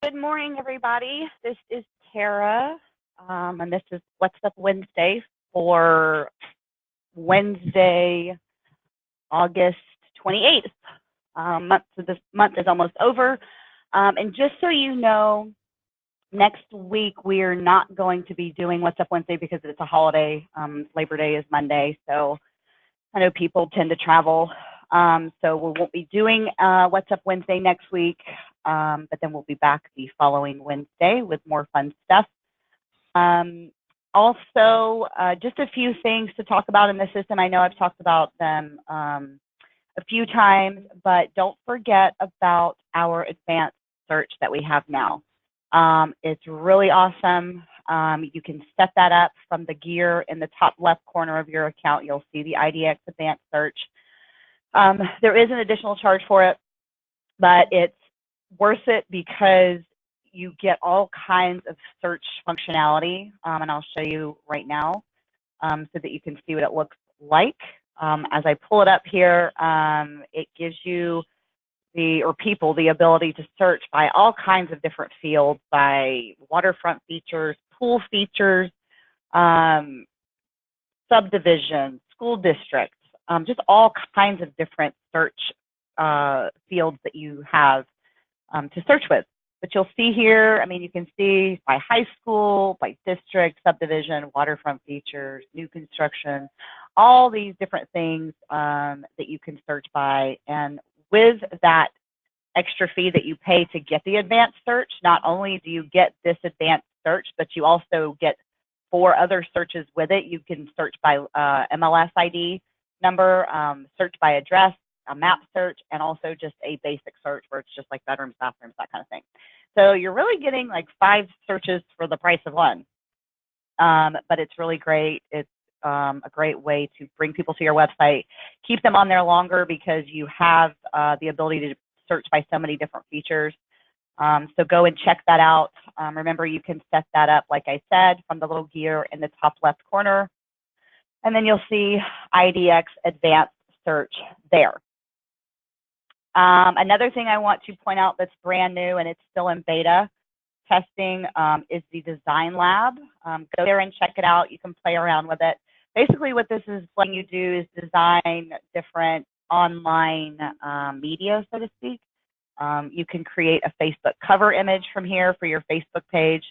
Good morning, everybody. This is Tara, and this is What's Up Wednesday for Wednesday, August 28th. So this month is almost over. And just so you know, next week we're not going to be doing What's Up Wednesday because it's a holiday. Labor Day is Monday, so I know people tend to travel. So we won't be doing What's Up Wednesday next week, but then we'll be back the following Wednesday with more fun stuff. Also, just a few things to talk about in the system. I know I've talked about them a few times, but don't forget about our advanced search that we have now. It's really awesome. You can set that up from the gear in the top left corner of your account. You'll see the IDX Advanced Search. There is an additional charge for it, but it's worth it because you get all kinds of search functionality, and I'll show you right now so that you can see what it looks like. As I pull it up here, it gives you people the ability to search by all kinds of different fields, by waterfront features, pool features, subdivisions, school districts, just all kinds of different search fields that you have to search with. But you'll see here, I mean, you can see by high school, by district, subdivision, waterfront features, new construction, all these different things that you can search by. And with that extra fee that you pay to get the advanced search, not only do you get this advanced search, but you also get 4 other searches with it. You can search by MLS ID number, search by address, a map search, and also just a basic search where it's just like bedrooms, bathrooms, that kind of thing. So you're really getting like 5 searches for the price of one. But it's really great. It's a great way to bring people to your website, keep them on there longer because you have the ability to search by so many different features. So go and check that out. Remember, you can set that up, like I said, from the little gear in the top left corner. And then you'll see IDX Advanced Search there. Another thing I want to point out that's brand new and it's still in beta testing is the Design Lab. Go there and check it out. You can play around with it. Basically, what this is letting you do is design different online media, so to speak. You can create a Facebook cover image from here for your Facebook page,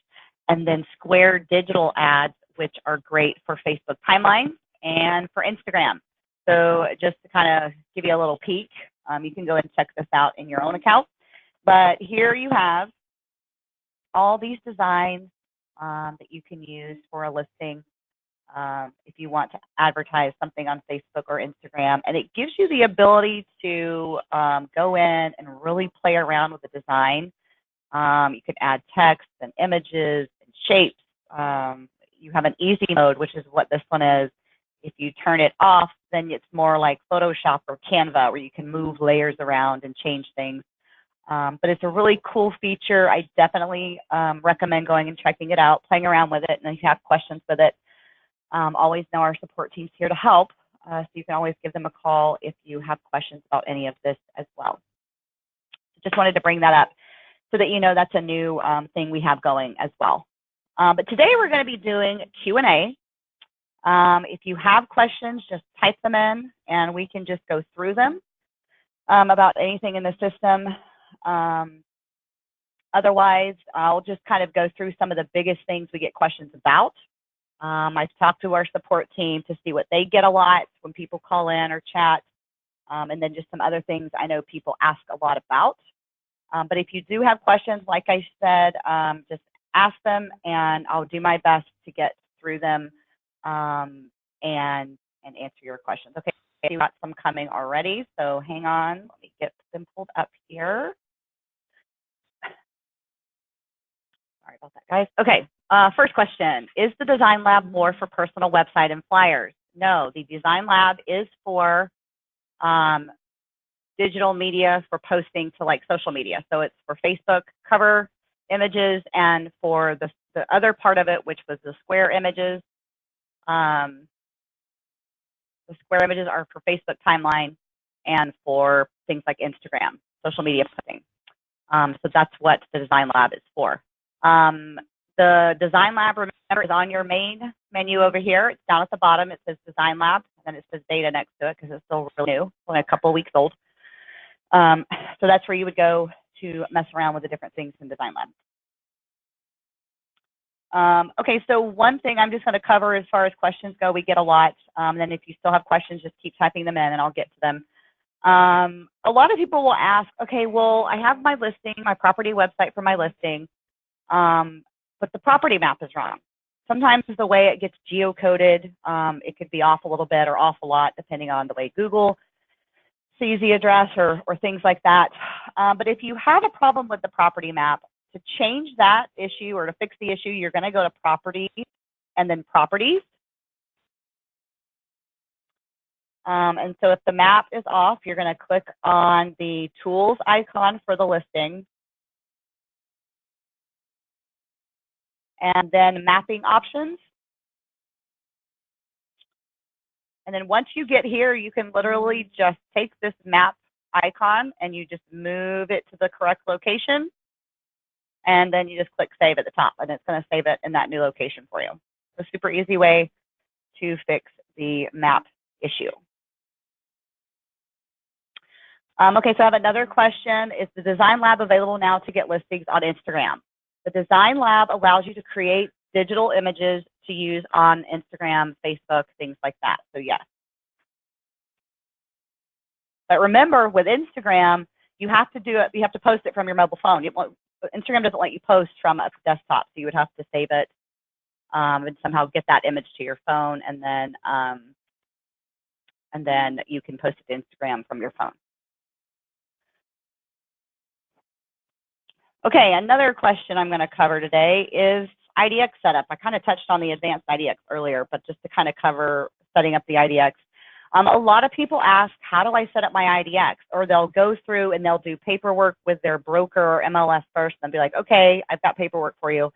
and then Square digital ads, which are great for Facebook timelines and for Instagram. So just to kind of give you a little peek, you can go and check this out in your own account. But here you have all these designs that you can use for a listing if you want to advertise something on Facebook or Instagram. And it gives you the ability to go in and really play around with the design. You can add text and images and shapes. You have an easy mode, which is what this one is. If you turn it off, then it's more like Photoshop or Canva, where you can move layers around and change things. But it's a really cool feature. I definitely recommend going and checking it out, playing around with it, and if you have questions with it, always know our support team's here to help. So you can always give them a call if you have questions about any of this as well. So just wanted to bring that up so that you know that's a new thing we have going as well. But today we're going to be doing Q&A. If you have questions, just type them in and we can just go through them about anything in the system. Otherwise, I'll just kind of go through some of the biggest things we get questions about. I've talked to our support team to see what they get a lot when people call in or chat, and then just some other things I know people ask a lot about. But if you do have questions, like I said, just ask them and I'll do my best to get through them and answer your questions. Okay, we've got some coming already, so hang on. Let me get them pulled up here. Sorry about that, guys. Okay, first question. Is the Design Lab more for personal website and flyers? No, the Design Lab is for digital media for posting to like social media. So it's for Facebook cover images and for the other part of it, which was the Square images. The Square images are for Facebook timeline and for things like Instagram, social media posting. So that's what the Design Lab is for. The Design Lab, remember, is on your main menu over here. It's down at the bottom. It says Design Lab, and it says Beta next to it because it's still really new, only a couple of weeks old. So that's where you would go to mess around with the different things in Design Lab. Okay, so one thing I'm just going to cover as far as questions go, we get a lot. Then if you still have questions, just keep typing them in and I'll get to them. A lot of people will ask, okay, well, I have my listing, my property website for my listing, but the property map is wrong. Sometimes the way it gets geocoded, it could be off a little bit or off a lot, depending on the way Google sees the address or things like that. But if you have a problem with the property map, to change that issue or to fix the issue, you're going to go to Properties and then Properties. And so if the map is off, you're going to click on the Tools icon for the listing. And then Mapping Options. And then once you get here, you can literally just take this map icon and you just move it to the correct location. And then you just click Save at the top, and it's going to save it in that new location for you. A super easy way to fix the map issue. Okay, so I have another question. Is the Design Lab available now to get listings on Instagram? The Design Lab allows you to create digital images to use on Instagram, Facebook, things like that. So yes. But remember, with Instagram, you have to do it. You have to post it from your mobile phone. Instagram doesn't let you post from a desktop, so you would have to save it and somehow get that image to your phone, and then you can post it to Instagram from your phone. Okay, another question I'm going to cover today is IDX setup. I kind of touched on the advanced IDX earlier, but just to kind of cover setting up the IDX. A lot of people ask, how do I set up my IDX? Or they'll go through and they'll do paperwork with their broker or MLS first and be like, okay, I've got paperwork for you.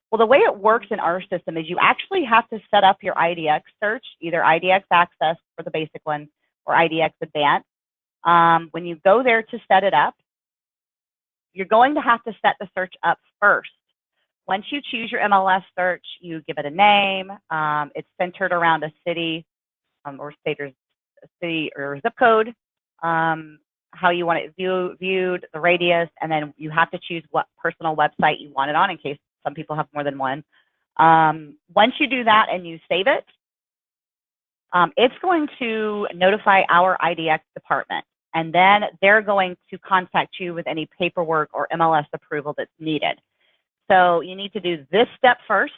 Well, the way it works in our system is you actually have to set up your IDX search, either IDX Access for the basic one or IDX Advanced. When you go there to set it up, you're going to have to set the search up first. Once you choose your MLS search, you give it a name. It's centered around a city or state or city or zip code, how you want it viewed, the radius, and then you have to choose what personal website you want it on in case some people have more than one. Once you do that and you save it, it's going to notify our IDX department, and then they're going to contact you with any paperwork or MLS approval that's needed. So you need to do this step first,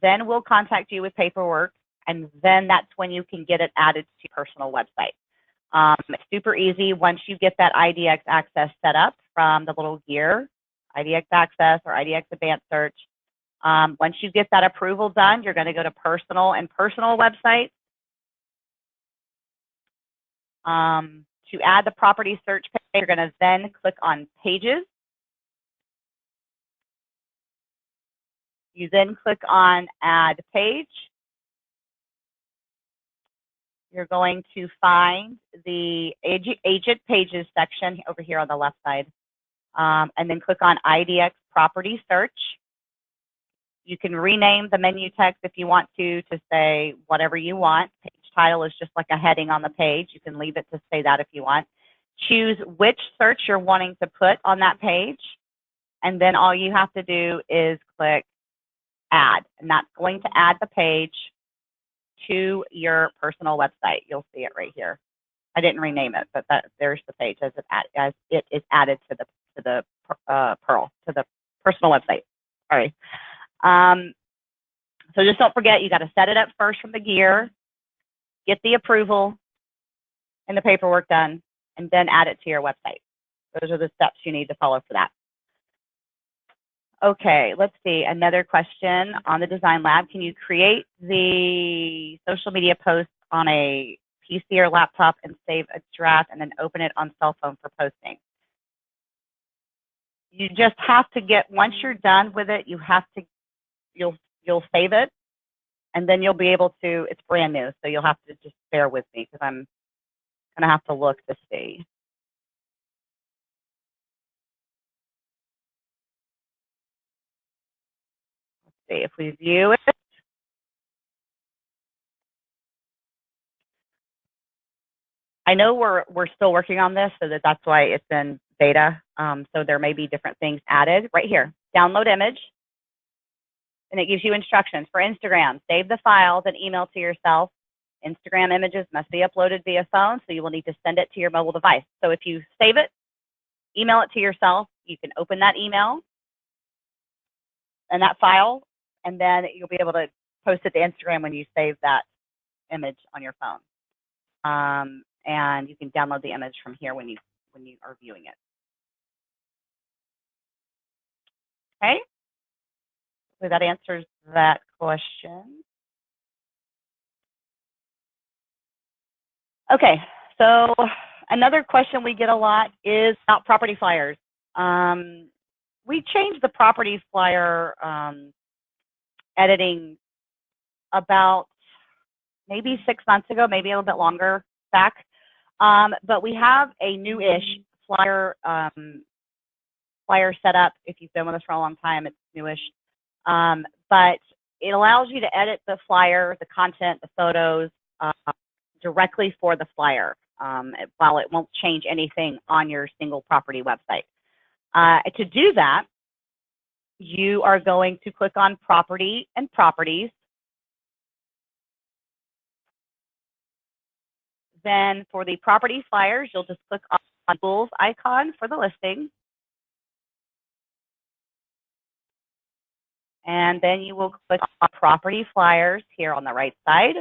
then we'll contact you with paperwork, and then that's when you can get it added to your personal website. It's super easy once you get that IDX Access set up from the little gear, IDX Access or IDX Advanced Search. Once you get that approval done, you're going to go to Personal and Personal websites. To add the property search page, you're going to then click on Pages. You then click on Add Page. You're going to find the Agent Pages section over here on the left side, and then click on IDX Property Search. You can rename the menu text if you want to say whatever you want. Page title is just like a heading on the page. You can leave it to say that if you want. Choose which search you're wanting to put on that page, and then all you have to do is click Add, and that's going to add the page to your personal website. You'll see it right here. I didn't rename it, but there's the page as it is added to the personal website. Sorry. So just don't forget, you got to set it up first from the gear, get the approval and the paperwork done, and then add it to your website. Those are the steps you need to follow for that. Okay, let's see, another question on the Design Lab. Can you create the social media post on a PC or laptop and save a draft and then open it on cell phone for posting? You just have to once you're done with it, you have to, you'll save it, and then you'll be able to, it's brand new, so you'll have to just bear with me because I'm gonna have to look to see. see, if we view it, I know we're still working on this, so that's why it's in beta. So there may be different things added. Right here, download image, and it gives you instructions for Instagram. Save the file, then email to yourself. Instagram images must be uploaded via phone, so you will need to send it to your mobile device. So if you save it, email it to yourself, you can open that email and that file, and then you'll be able to post it to Instagram when you save that image on your phone. And you can download the image from here when you are viewing it. Okay, so that answers that question. Okay, so another question we get a lot is about property flyers. We changed the property flyer editing about maybe 6 months ago, maybe a little bit longer back. But we have a new-ish flyer set up. If you've been with us for a long time, it's newish. But it allows you to edit the flyer, the content, the photos directly for the flyer, while it won't change anything on your single property website. To do that, you are going to click on Property and Properties. Then for the property flyers, you'll just click on the Tools icon for the listing. And then you will click on Property Flyers here on the right side.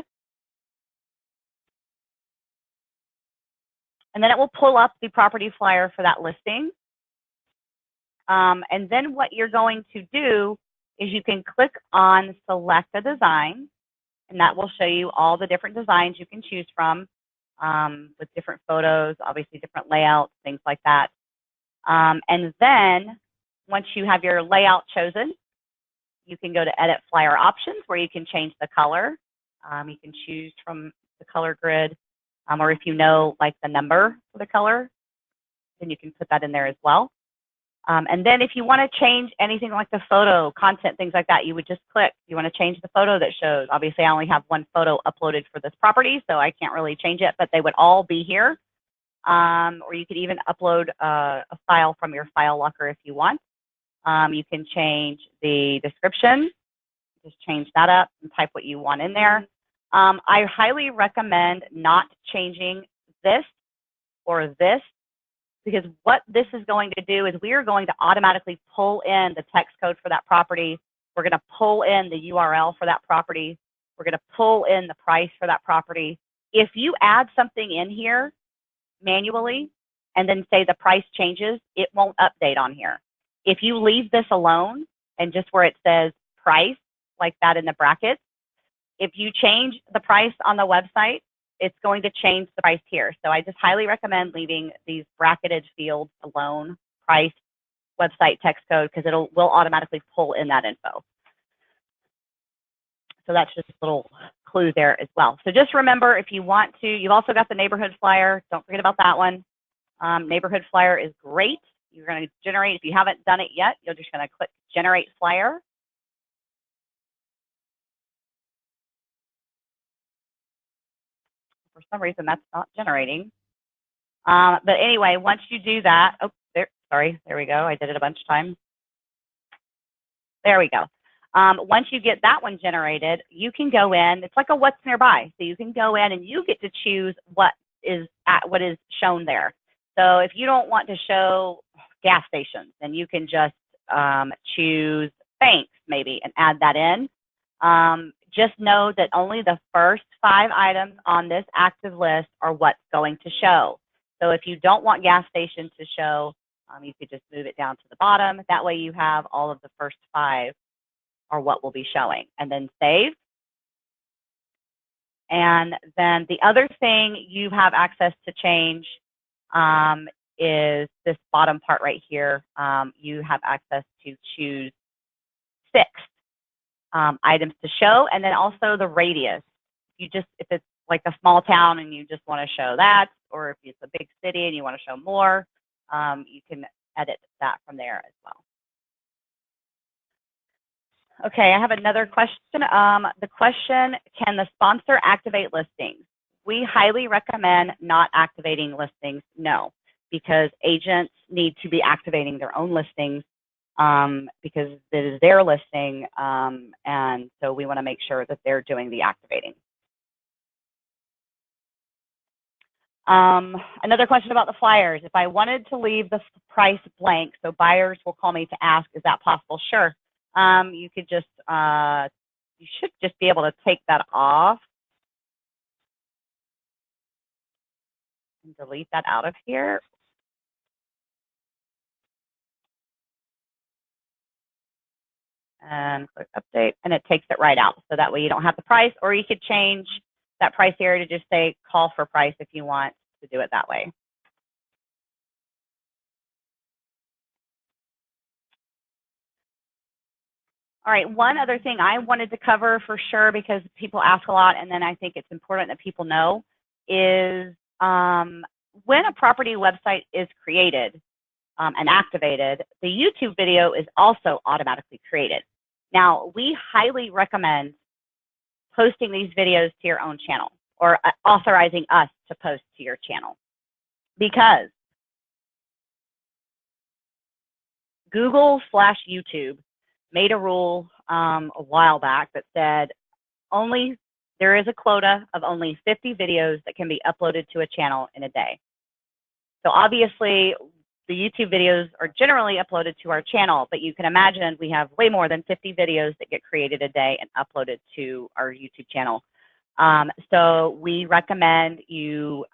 And then it will pull up the property flyer for that listing. And then what you're going to do is you can click on Select a Design, and that will show you all the different designs you can choose from with different photos, obviously different layouts, things like that. And then once you have your layout chosen, you can go to Edit Flyer Options where you can change the color. You can choose from the color grid, or if you know like the number for the color, then you can put that in there as well. And then if you want to change anything like the photo, content, things like that, you would just click. You want to change the photo that shows. Obviously, I only have one photo uploaded for this property, so I can't really change it, but they would all be here. Or you could even upload a file from your file locker if you want. You can change the description, just change that up and type what you want in there. I highly recommend not changing this or this, because what this is going to do is we are going to automatically pull in the text code for that property. We're going to pull in the URL for that property. We're going to pull in the price for that property. If you add something in here manually and then say the price changes, it won't update on here. If you leave this alone and just where it says price, like that in the brackets, if you change the price on the website, it's going to change the price here. So I just highly recommend leaving these bracketed fields alone, price, website, text code, because will automatically pull in that info. So that's just a little clue there as well. So just remember, if you want to, you've also got the neighborhood flyer. Don't forget about that one. Neighborhood flyer is great. You're going to generate, if you haven't done it yet, you're just going to click Generate Flyer. For some reason, that's not generating. But anyway, once you do that, oh, there we go. I did it a bunch of times. There we go. Once you get that one generated, you can go in. It's like a what's nearby. So you can go in and you get to choose what is shown there. So if you don't want to show gas stations, then you can just choose banks maybe and add that in. Just know that only the first 5 items on this active list are what's going to show. So if you don't want gas stations to show, you could just move it down to the bottom. That way you have all of the first 5 are what will be showing. And then save. And then the other thing you have access to change is this bottom part right here. You have access to choose 6 items to show, and then also the radius. If it's like a small town and you just want to show that, or if it's a big city and you want to show more, you can edit that from there as well. Okay, I have another question. The question, can the sponsor activate listings? We highly recommend not activating listings, no, because agents need to be activating their own listings because it is their listing, and so we want to make sure that they're doing the activating. Another question about the flyers. If I wanted to leave the price blank so buyers will call me to ask, is that possible? Sure. You could just, you should just be able to take that off and delete that out of here. And click update, and it takes it right out. So that way you don't have the price, or you could change that price here to just say call for price if you want to do it that way. All right, one other thing I wanted to cover for sure, because people ask a lot, and then I think it's important that people know, is when a property website is created and activated, the YouTube video is also automatically created. Now, we highly recommend posting these videos to your own channel, or authorizing us to post to your channel, because Google/YouTube made a rule a while back that said there is a quota of only 50 videos that can be uploaded to a channel in a day. So obviously, the YouTube videos are generally uploaded to our channel, but you can imagine we have way more than 50 videos that get created a day and uploaded to our YouTube channel. So we recommend you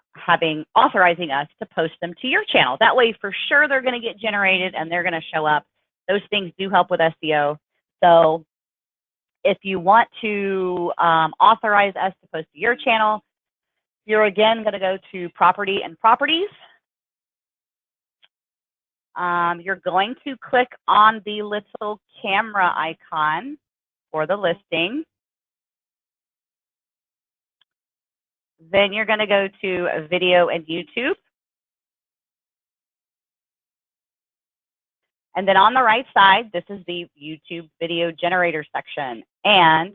authorizing us to post them to your channel. That way, for sure, they're going to get generated and they're going to show up. Those things do help with SEO. So if you want to authorize us to post to your channel, you're again going to go to Property and Properties. You're going to click on the little camera icon for the listing. Then you're going to go to Video and YouTube. And then on the right side, this is the YouTube video generator section. And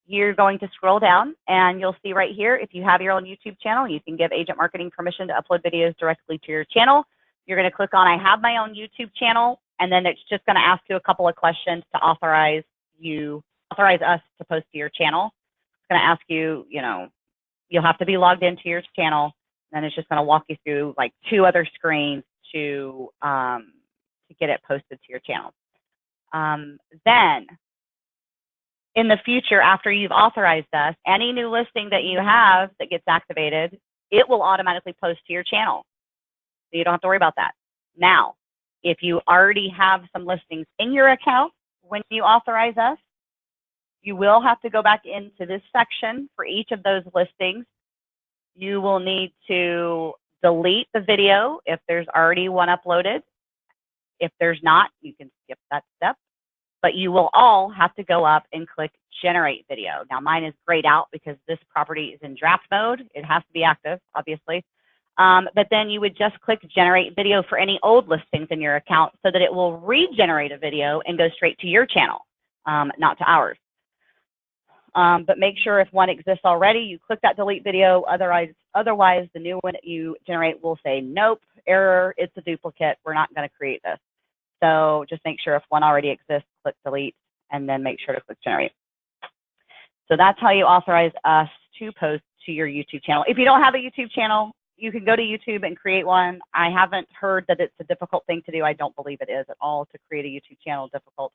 you're going to scroll down and you'll see right here, if you have your own YouTube channel, you can give Agent Marketing permission to upload videos directly to your channel. You're going to click on I have my own YouTube channel, and then it's just going to ask you a couple of questions to authorize us to post to your channel. It's going to ask you, you'll have to be logged into your channel. Then it's just going to walk you through like 2 other screens to get it posted to your channel. Then in the future, after you've authorized us, any new listing that you have that gets activated, it will automatically post to your channel. So you don't have to worry about that. Now, if you already have some listings in your account when you authorize us, you will have to go back into this section for each of those listings. You will need to delete the video if there's already one uploaded. If there's not, you can skip that step. But you will all have to go up and click Generate Video. Now, mine is grayed out because this property is in draft mode. It has to be active, obviously. But then you would just click Generate Video for any old listings in your account so that it will regenerate a video and go straight to your channel, not to ours. But make sure if one exists already, you click that delete video. Otherwise, the new one that you generate will say, nope, error, it's a duplicate. We're not going to create this. So just make sure if one already exists, click delete, and then make sure to click generate. So that's how you authorize us to post to your YouTube channel. If you don't have a YouTube channel, you can go to YouTube and create one. I haven't heard that it's a difficult thing to do. I don't believe it is at all to create a YouTube channel difficult.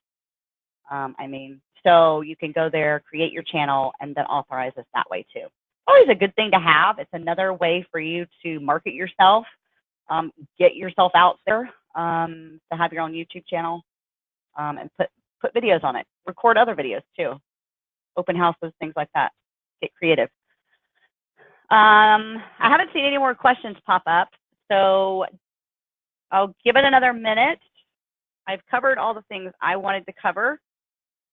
So you can go there, create your channel, and then authorize us that way too. Always a good thing to have. It's another way for you to market yourself, get yourself out there, to have your own YouTube channel, and put videos on it. Record other videos too. Open houses, things like that. Get creative. I haven't seen any more questions pop up, so I'll give it another minute. I've covered all the things I wanted to cover.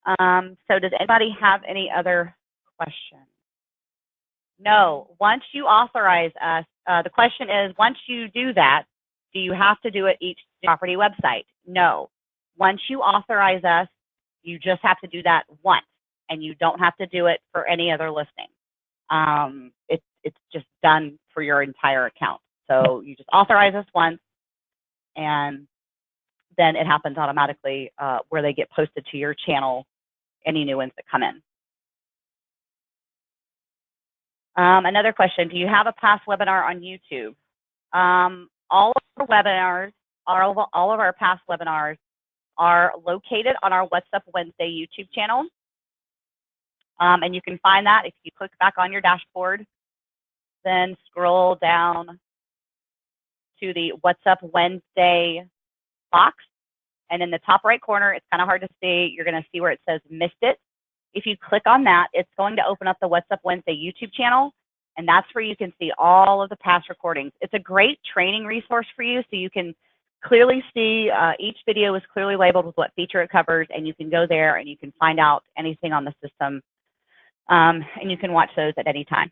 So does anybody have any other questions? No. Once you authorize us, the question is, once you do that, do you have to do it each property website? No. Once you authorize us, You just have to do that once, and you don't have to do it for any other listing. It's just done for your entire account. So you just authorize this once, and then it happens automatically where they get posted to your channel, any new ones that come in. Another question, do you have a past webinar on YouTube? All of our webinars, all of our past webinars are located on our What's Up Wednesday YouTube channel. And you can find that if you click back on your dashboard, then scroll down to the What's Up Wednesday box. And in the top right corner, it's kind of hard to see, you're going to see where it says Missed It. If you click on that, it's going to open up the What's Up Wednesday YouTube channel, and that's where you can see all of the past recordings. It's a great training resource for you, so you can clearly see each video is clearly labeled with what feature it covers, and you can go there and you can find out anything on the system, and you can watch those at any time.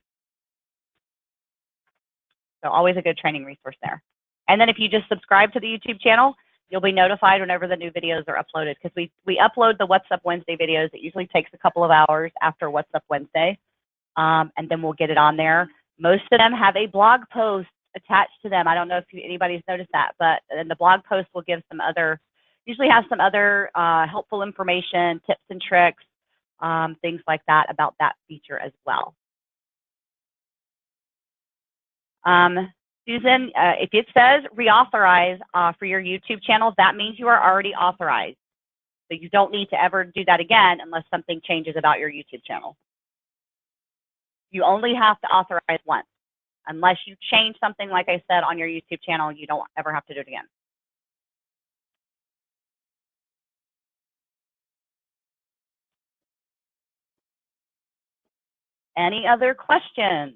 So always a good training resource there. And then if you just subscribe to the YouTube channel, you'll be notified whenever the new videos are uploaded, because we upload the What's Up Wednesday videos. It usually takes a couple of hours after What's Up Wednesday, and then we'll get it on there. Most of them have a blog post attached to them. I don't know if anybody's noticed that, but then the blog post will give some other, usually has some other helpful information, tips and tricks, things like that about that feature as well. Susan, if it says reauthorize for your YouTube channel, that means you are already authorized. So you don't need to ever do that again unless something changes about your YouTube channel. You only have to authorize once. Unless you change something, like I said, on your YouTube channel, you don't ever have to do it again. Any other questions?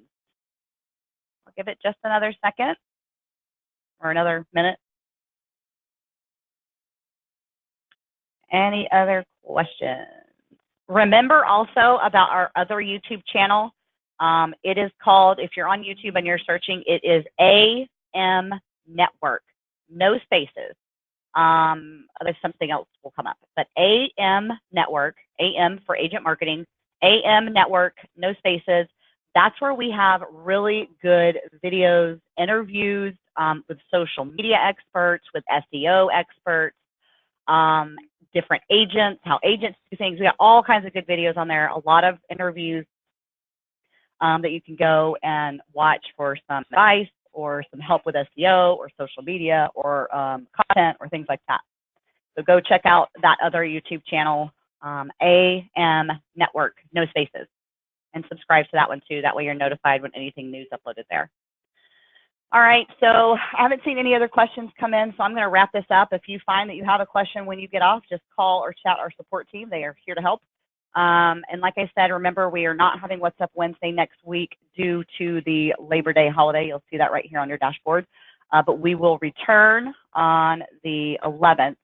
I'll give it just another second or another minute. Any other questions? Remember also about our other YouTube channel. It is called, if you're on YouTube and you're searching, it is AM Network, no spaces. There's something else will come up, but AM Network, AM for Agent Marketing, AM Network, no spaces. That's where we have really good videos, interviews with social media experts, with SEO experts, different agents, how agents do things. We got all kinds of good videos on there, a lot of interviews that you can go and watch for some advice or some help with SEO or social media or content or things like that. So go check out that other YouTube channel, AM Network, no spaces, and subscribe to that one too. That way you're notified when anything new is uploaded there. All right, so I haven't seen any other questions come in, so I'm going to wrap this up. If you find that you have a question when you get off, just call or chat our support team. They are here to help. And like I said, remember, we are not having What's Up Wednesday next week due to the Labor Day holiday. You'll see that right here on your dashboard. But we will return on the 11th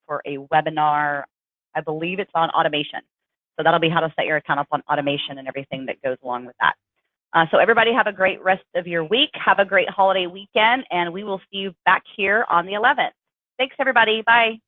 for a webinar. I believe it's on automation. So that'll be how to set your account up on automation and everything that goes along with that. So everybody have a great rest of your week. Have a great holiday weekend, and we will see you back here on the 11th. Thanks, everybody. Bye.